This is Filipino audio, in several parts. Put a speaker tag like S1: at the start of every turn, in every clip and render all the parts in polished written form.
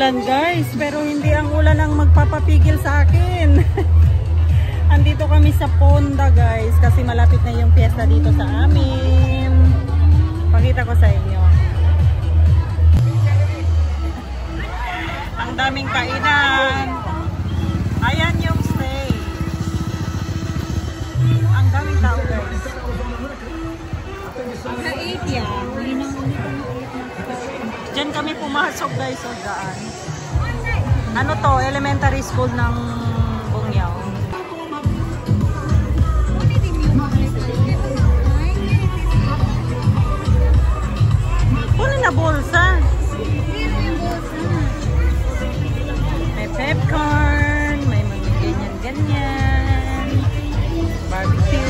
S1: umuulan guys, pero hindi ang ulan ang magpapapigil sa akin. Andito kami sa Ponda guys, kasi malapit na yung piyesta dito sa amin. Pakita ko sa inyo. Ang daming kainan. Ayan yung stage. Ang daming tao guys. Sa 8 yan. Diyan kami pumasok guys, o daan. Ano to? Elementary school ng Bungyaw. Puno na bulsa. May popcorn, may mga ganyan-ganyan. Barbecue.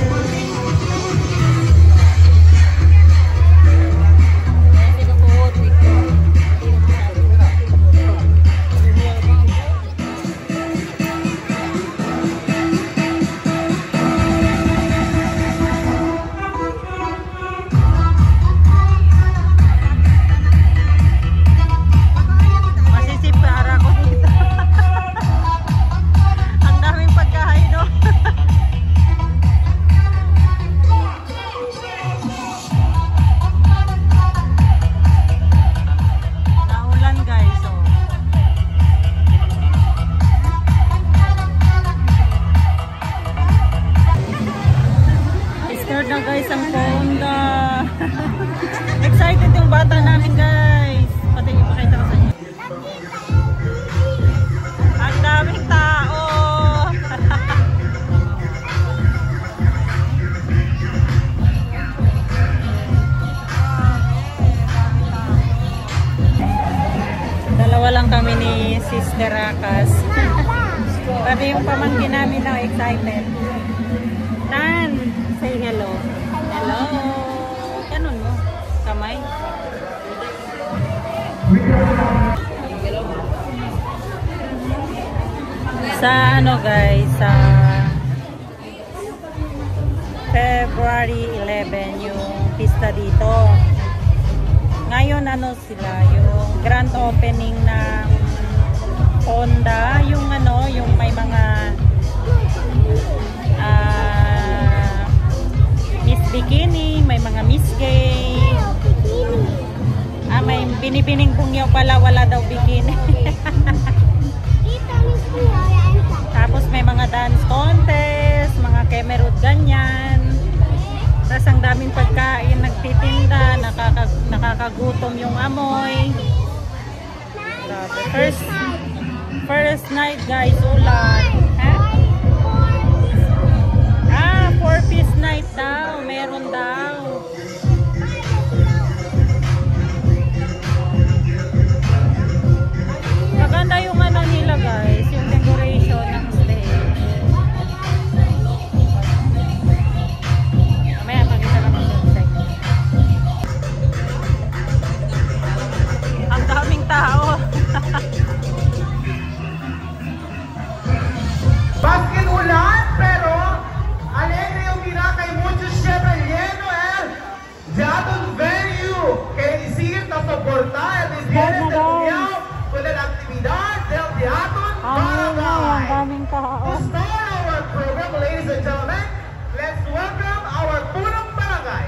S1: Na guys ang Ponda. Excited yung bata namin guys. Pati ipakita ko sa inyo. Ang daming tao. Dalawa lang kami ni Sister Akas. Pati yung pamangkin namin na excited. Tan, say hello. Hello. Ganun mo. Kamay. Sa ano guys, sa February 11 yung pista dito. Ngayon ano sila, yung grand opening ng Ponda, yung ano, yung may mga Miss Bikini, may mga Miss Gay. May binibining Bungyaw pala, wala daw bikini. Tapos may mga dance contest, mga kemerut ganyan. Tapos ang daming pagkain, nagtitinda, nakakagutom yung amoy. First night guys, ulan. 4-piece night daw, meron daw. Maganda yung ano nila guys, yung decoration ng stage. Mamaya makita kami doon sa inyo. Ang daming tao.
S2: Baskin ulan, pero alegre yung mira kay muchos siempre lleno Teatro venue que decir no soportar el desfile de Bungyaw con la actividad del Teatro Barangay. To start our program, ladies and gentlemen, let's welcome our punong barangay,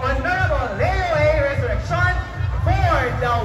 S2: Honorable Leo A. Resurrection for the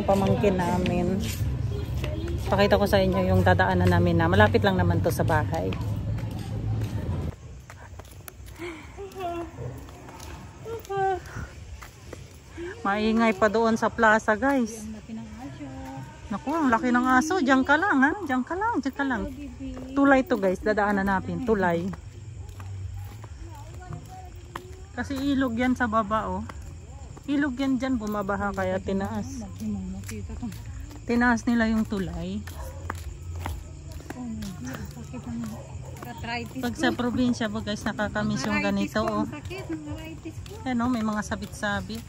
S1: pamangkin namin. Pakita ko sa inyo yung dadaanan namin na malapit lang naman to sa bahay. Maingay pa doon sa plaza, guys. Naku, ang laki ng aso. Diyan ka lang, ha? Diyan ka lang, diyan ka lang. Tulay to, guys. Dadaanan natin. Tulay. Kasi ilog yan sa baba, oh. Ilog yan dyan. Bumabaha kaya tinaas. Tinaas nila yung tulay. Pag sa probinsya po, guys, nakakamiss yung ganito, oh. Ano, may mga sabit-sabit.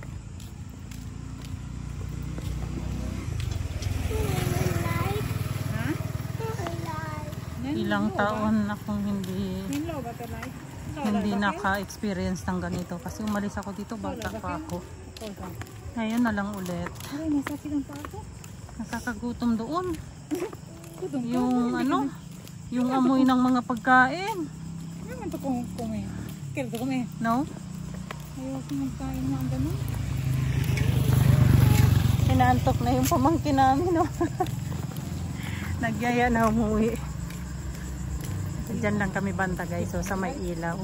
S1: Ilang taon akong hindi naka-experience ng ganito kasi umalis ako dito, bata pa ako. Ngayon na lang ulit. Nakakagutom doon. Yung ano, yung amoy ng mga pagkain. No? Inaantok na yung pamangkin namin, no? Nagyaya na umuwi. Diyan lang kami banta, guys, so sa may ilaw.